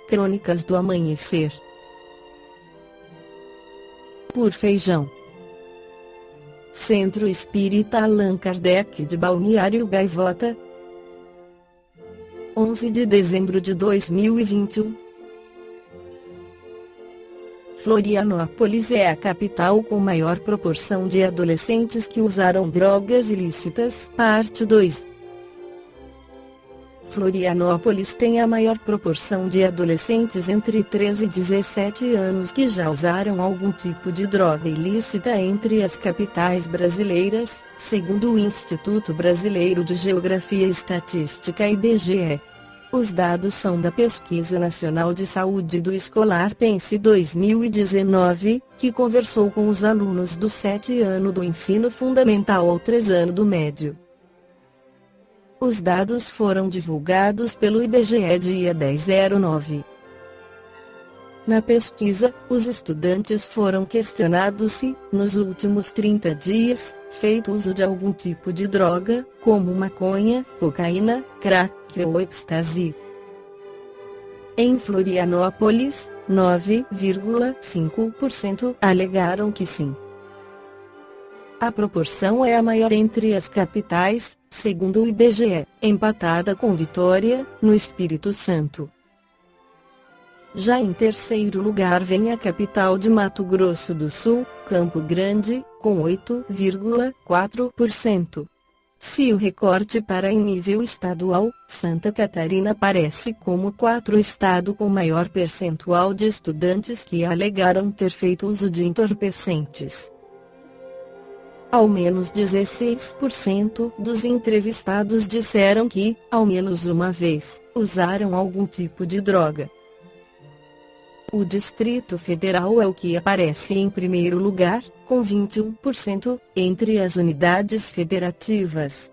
Crônicas do Amanhecer. Por Feijão. Centro Espírita Allan Kardec de Balneário Gaivota, 11 de dezembro de 2021. Florianópolis é a capital com maior proporção de adolescentes que usaram drogas ilícitas. Parte 2. Florianópolis tem a maior proporção de adolescentes entre 13 e 17 anos que já usaram algum tipo de droga ilícita entre as capitais brasileiras, segundo o Instituto Brasileiro de Geografia e Estatística (IBGE). Os dados são da Pesquisa Nacional de Saúde do Escolar PENSE 2019, que conversou com os alunos do 7º ano do ensino fundamental ao 3º ano do médio. Os dados foram divulgados pelo IBGE dia 10/09. Na pesquisa, os estudantes foram questionados se, nos últimos 30 dias, feito uso de algum tipo de droga, como maconha, cocaína, crack ou êxtase. Em Florianópolis, 9,5% alegaram que sim. A proporção é a maior entre as capitais, segundo o IBGE, empatada com Vitória, no Espírito Santo. Já em terceiro lugar vem a capital de Mato Grosso do Sul, Campo Grande, com 8,4%. Se o recorte para em nível estadual, Santa Catarina aparece como o quarto estado com maior percentual de estudantes que alegaram ter feito uso de entorpecentes. Ao menos 16% dos entrevistados disseram que, ao menos uma vez, usaram algum tipo de droga. O Distrito Federal é o que aparece em primeiro lugar, com 21%, entre as unidades federativas.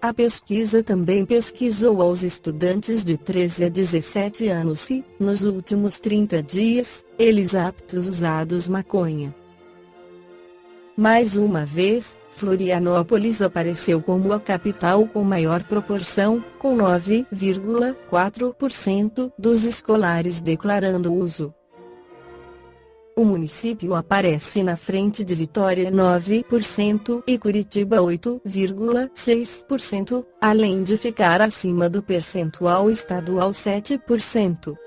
A pesquisa também pesquisou aos estudantes de 13 a 17 anos se, nos últimos 30 dias, eles aptos usados maconha. Mais uma vez, Florianópolis apareceu como a capital com maior proporção, com 9,4% dos escolares declarando uso. O município aparece na frente de Vitória 9% e Curitiba 8,6%, além de ficar acima do percentual estadual 7%.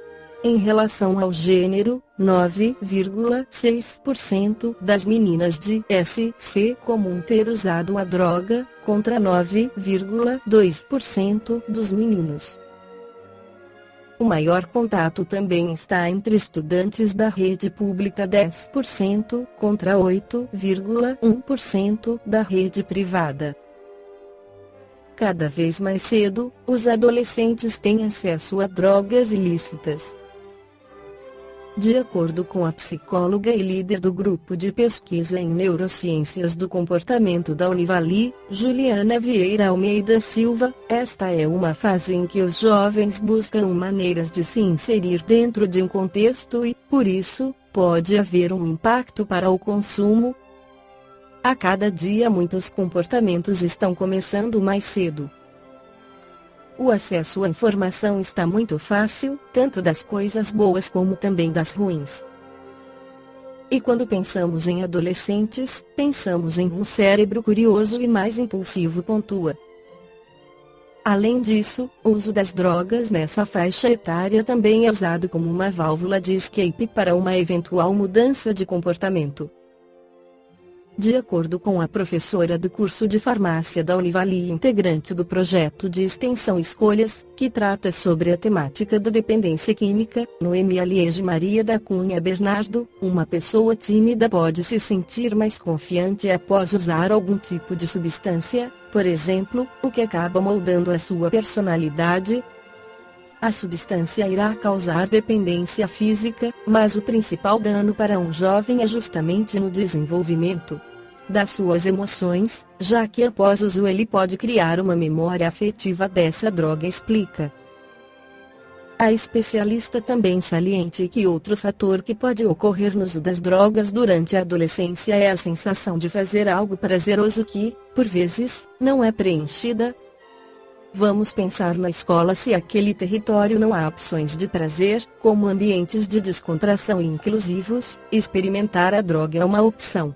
Em relação ao gênero, 9,6% das meninas de SC comum ter usado a droga, contra 9,2% dos meninos. O maior contato também está entre estudantes da rede pública 10%, contra 8,1% da rede privada. Cada vez mais cedo, os adolescentes têm acesso a drogas ilícitas. De acordo com a psicóloga e líder do grupo de pesquisa em neurociências do comportamento da Univali, Juliana Vieira Almeida Silva, esta é uma fase em que os jovens buscam maneiras de se inserir dentro de um contexto e, por isso, pode haver um impacto para o consumo. A cada dia muitos comportamentos estão começando mais cedo. O acesso à informação está muito fácil, tanto das coisas boas como também das ruins. E quando pensamos em adolescentes, pensamos em um cérebro curioso e mais impulsivo, pontua. Além disso, o uso das drogas nessa faixa etária também é usado como uma válvula de escape para uma eventual mudança de comportamento. De acordo com a professora do curso de farmácia da Univali e integrante do projeto de extensão Escolhas, que trata sobre a temática da dependência química, no MLEG Maria da Cunha Bernardo, uma pessoa tímida pode se sentir mais confiante após usar algum tipo de substância, por exemplo, o que acaba moldando a sua personalidade. A substância irá causar dependência física, mas o principal dano para um jovem é justamente no desenvolvimento das suas emoções, já que após uso ele pode criar uma memória afetiva dessa droga, explica. A especialista também salienta que outro fator que pode ocorrer no uso das drogas durante a adolescência é a sensação de fazer algo prazeroso que, por vezes, não é preenchida. Vamos pensar na escola se aquele território não há opções de prazer, como ambientes de descontração inclusivos, experimentar a droga é uma opção.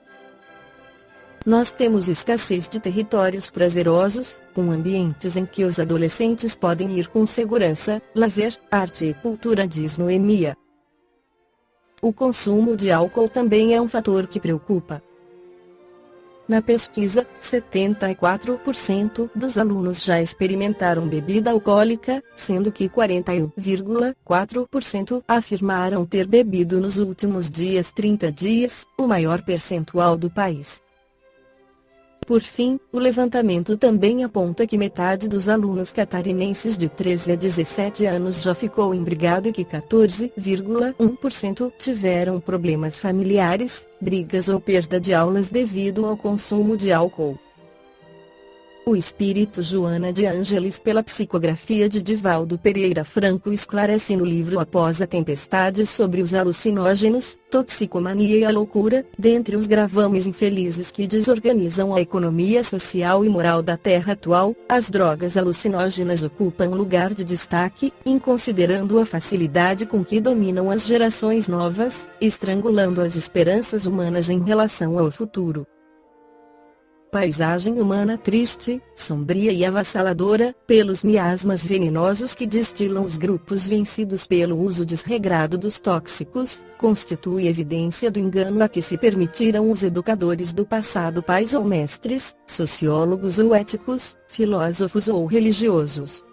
Nós temos escassez de territórios prazerosos, com ambientes em que os adolescentes podem ir com segurança, lazer, arte e cultura, diz Noemia. O consumo de álcool também é um fator que preocupa. Na pesquisa, 74% dos alunos já experimentaram bebida alcoólica, sendo que 41,4% afirmaram ter bebido nos últimos 30 dias, o maior percentual do país. Por fim, o levantamento também aponta que metade dos alunos catarinenses de 13 a 17 anos já ficou embriagado e que 14,1% tiveram problemas familiares, brigas ou perda de aulas devido ao consumo de álcool. O espírito Joana de Ângeles, pela psicografia de Divaldo Pereira Franco, esclarece no livro Após a Tempestade sobre os alucinógenos, toxicomania e a loucura, dentre os gravames infelizes que desorganizam a economia social e moral da Terra atual, as drogas alucinógenas ocupam lugar de destaque, considerando a facilidade com que dominam as gerações novas, estrangulando as esperanças humanas em relação ao futuro. Paisagem humana triste, sombria e avassaladora, pelos miasmas venenosos que destilam os grupos vencidos pelo uso desregrado dos tóxicos, constitui evidência do engano a que se permitiram os educadores do passado, pais ou mestres, sociólogos ou éticos, filósofos ou religiosos.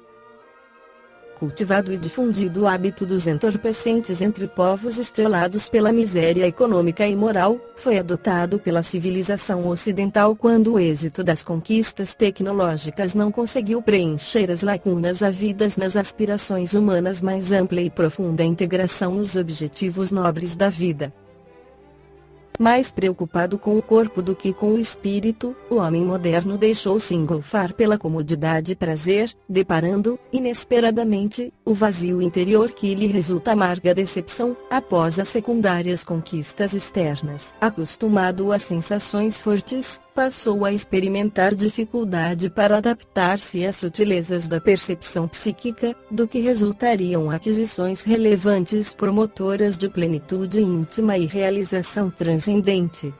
Cultivado e difundido o hábito dos entorpecentes entre povos estrelados pela miséria econômica e moral, foi adotado pela civilização ocidental quando o êxito das conquistas tecnológicas não conseguiu preencher as lacunas havidas nas aspirações humanas mais ampla e profunda integração nos objetivos nobres da vida. Mais preocupado com o corpo do que com o espírito, o homem moderno deixou-se engolfar pela comodidade e prazer, deparando, inesperadamente, o vazio interior que lhe resulta amarga decepção, após as secundárias conquistas externas. Acostumado a sensações fortes, passou a experimentar dificuldade para adaptar-se às sutilezas da percepção psíquica, do que resultariam aquisições relevantes promotoras de plenitude íntima e realização transcendente.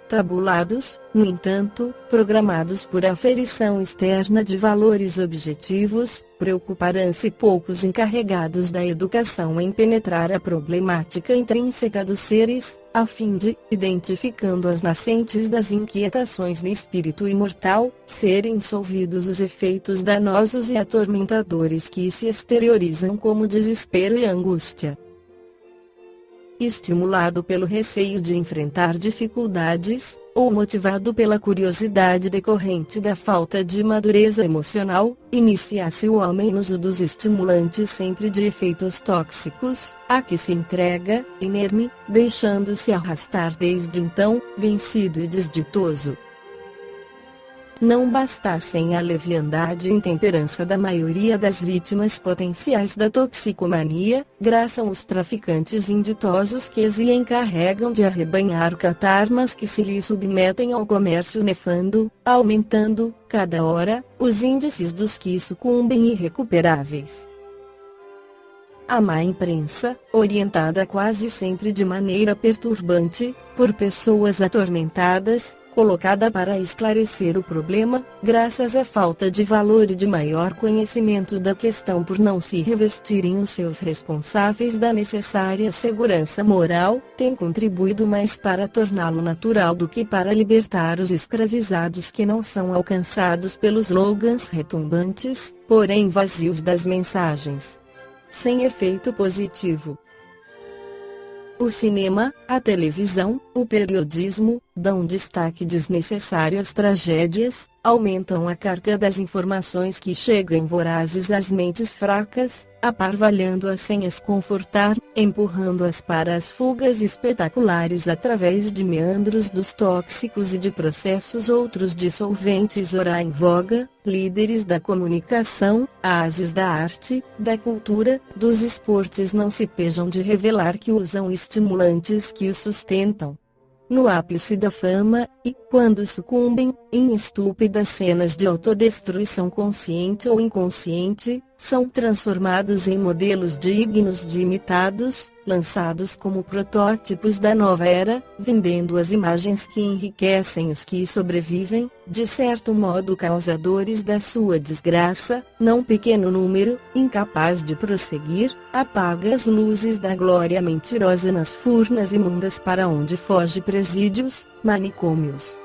Tabulados, no entanto, programados por aferição externa de valores objetivos, preocuparão-se poucos encarregados da educação em penetrar a problemática intrínseca dos seres, a fim de, identificando as nascentes das inquietações no espírito imortal, serem solvidos os efeitos danosos e atormentadores que se exteriorizam como desespero e angústia. Estimulado pelo receio de enfrentar dificuldades, ou motivado pela curiosidade decorrente da falta de madureza emocional, inicia-se o homem no uso dos estimulantes sempre de efeitos tóxicos, a que se entrega, inerme, deixando-se arrastar desde então, vencido e desditoso. Não bastassem a leviandade e intemperança da maioria das vítimas potenciais da toxicomania, graçam os traficantes inditosos que se encarregam de arrebanhar catarmas que se lhe submetem ao comércio nefando, aumentando, cada hora, os índices dos que sucumbem irrecuperáveis. A má imprensa, orientada quase sempre de maneira perturbante, por pessoas atormentadas, colocada para esclarecer o problema, graças à falta de valor e de maior conhecimento da questão por não se revestirem os seus responsáveis da necessária segurança moral, tem contribuído mais para torná-lo natural do que para libertar os escravizados que não são alcançados pelos slogans retumbantes, porém vazios das mensagens. Sem efeito positivo. O cinema, a televisão, o periodismo, dão destaque desnecessário às tragédias, aumentam a carga das informações que chegam vorazes às mentes fracas, aparvalhando-as sem as confortar, empurrando-as para as fugas espetaculares através de meandros dos tóxicos e de processos outros dissolventes ora em voga, líderes da comunicação, ases da arte, da cultura, dos esportes não se pejam de revelar que usam estimulantes que os sustentam. No ápice da fama, e quando sucumbem, em estúpidas cenas de autodestruição consciente ou inconsciente, são transformados em modelos dignos de imitados, lançados como protótipos da nova era, vendendo as imagens que enriquecem os que sobrevivem, de certo modo causadores da sua desgraça. Não pequeno número, incapaz de prosseguir, apaga as luzes da glória mentirosa nas furnas imundas para onde foge presídios, manicômios,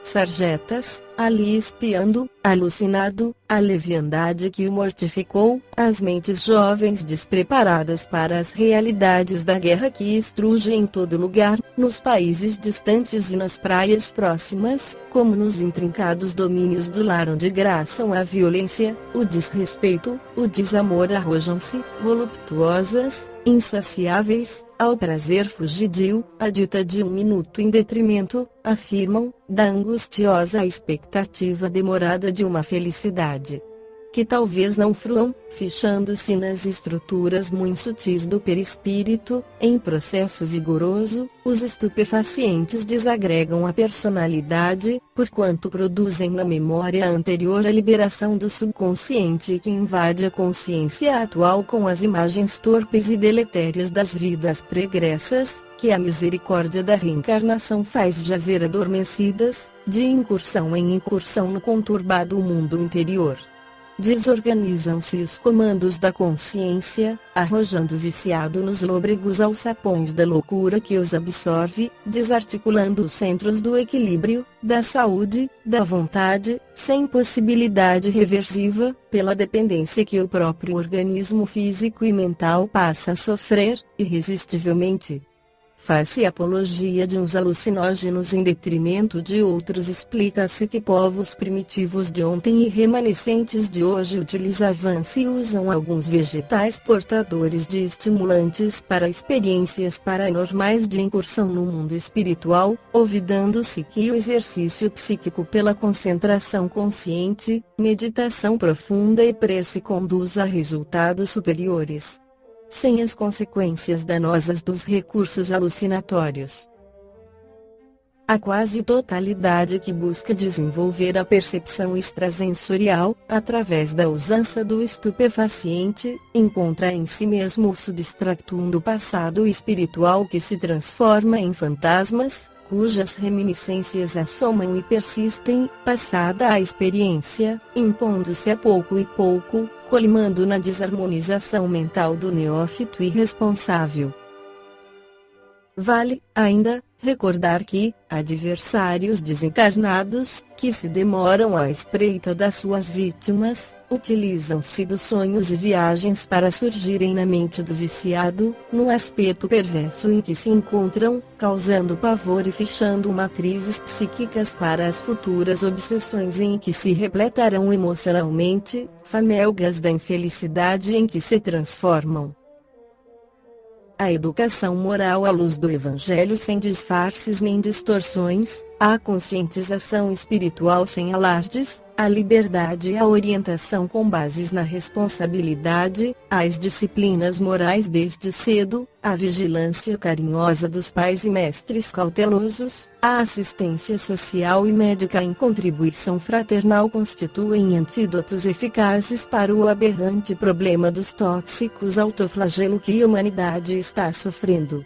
sarjetas, ali espiando, alucinado, a leviandade que o mortificou, as mentes jovens despreparadas para as realidades da guerra que estruge em todo lugar, nos países distantes e nas praias próximas, como nos intrincados domínios do lar onde graçam a violência, o desrespeito, o desamor arrojam-se, voluptuosas, insaciáveis, ao prazer fugidio, a dita de um minuto em detrimento, afirmam, da angustiosa expectativa demorada de uma felicidade que talvez não fruam, fichando-se nas estruturas muito sutis do perispírito. Em processo vigoroso, os estupefacientes desagregam a personalidade, porquanto produzem na memória anterior a liberação do subconsciente que invade a consciência atual com as imagens torpes e deletérias das vidas pregressas, que a misericórdia da reencarnação faz jazer adormecidas, de incursão em incursão no conturbado mundo interior. Desorganizam-se os comandos da consciência, arrojando viciado nos lôbregos alçapões da loucura que os absorve, desarticulando os centros do equilíbrio, da saúde, da vontade, sem possibilidade reversiva, pela dependência que o próprio organismo físico e mental passa a sofrer, irresistivelmente. Faz-se apologia de uns alucinógenos em detrimento de outros. Explica-se que povos primitivos de ontem e remanescentes de hoje utilizavam-se e usam alguns vegetais portadores de estimulantes para experiências paranormais de incursão no mundo espiritual, olvidando-se que o exercício psíquico pela concentração consciente, meditação profunda e prece conduz a resultados superiores, sem as consequências danosas dos recursos alucinatórios. A quase totalidade que busca desenvolver a percepção extrasensorial, através da usança do estupefaciente, encontra em si mesmo o substratum do passado espiritual que se transforma em fantasmas, cujas reminiscências assomam e persistem, passada a experiência, impondo-se a pouco e pouco, colimando na desarmonização mental do neófito irresponsável. Vale, ainda, recordar que, adversários desencarnados, que se demoram à espreita das suas vítimas, utilizam-se dos sonhos e viagens para surgirem na mente do viciado, no aspecto perverso em que se encontram, causando pavor e fichando matrizes psíquicas para as futuras obsessões em que se repletarão emocionalmente, famelgas da infelicidade em que se transformam. A educação moral à luz do Evangelho sem disfarces nem distorções, a conscientização espiritual sem alardes, a liberdade e a orientação com bases na responsabilidade, as disciplinas morais desde cedo, a vigilância carinhosa dos pais e mestres cautelosos, a assistência social e médica em contribuição fraternal constituem antídotos eficazes para o aberrante problema dos tóxicos autoflagelo que a humanidade está sofrendo.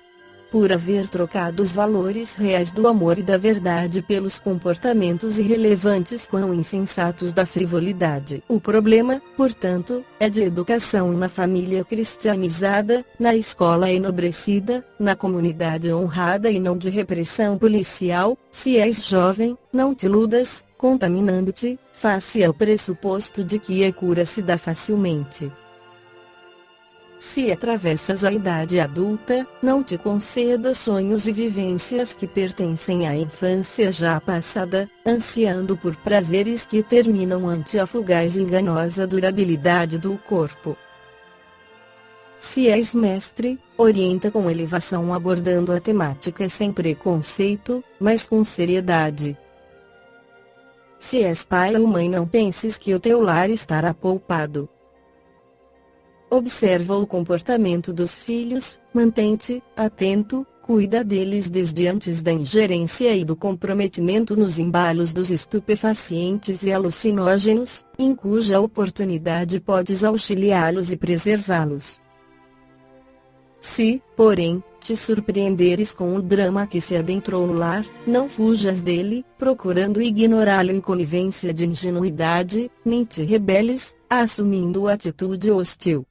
Por haver trocado os valores reais do amor e da verdade pelos comportamentos irrelevantes quão insensatos da frivolidade. O problema, portanto, é de educação na família cristianizada, na escola enobrecida, na comunidade honrada e não de repressão policial. Se és jovem, não te iludas, contaminando-te, face ao pressuposto de que a cura se dá facilmente. Se atravessas a idade adulta, não te conceda sonhos e vivências que pertencem à infância já passada, ansiando por prazeres que terminam ante a fugaz e enganosa durabilidade do corpo. Se és mestre, orienta com elevação abordando a temática sem preconceito, mas com seriedade. Se és pai ou mãe, não penses que o teu lar estará poupado. Observa o comportamento dos filhos, mantém-te atento, Cuida deles desde antes da ingerência e do comprometimento nos embalos dos estupefacientes e alucinógenos, em cuja oportunidade podes auxiliá-los e preservá-los. Se, porém, te surpreenderes com o drama que se adentrou no lar, não fujas dele, procurando ignorá-lo em conivência de ingenuidade, nem te rebeles, assumindo atitude hostil.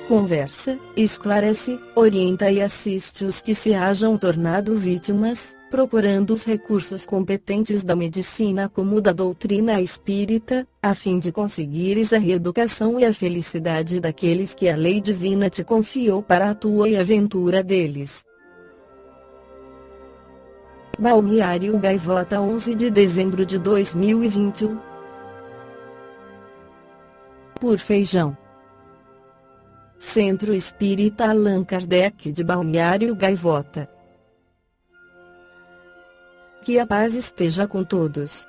Conversa, esclarece, orienta e assiste os que se hajam tornado vítimas, procurando os recursos competentes da medicina como da doutrina espírita, a fim de conseguires a reeducação e a felicidade daqueles que a lei divina te confiou para a tua e a ventura deles. Balneário Gaivota, 11 de dezembro de 2021. Por Feijão. Centro Espírita Allan Kardec de Balneário Gaivota. Que a paz esteja com todos.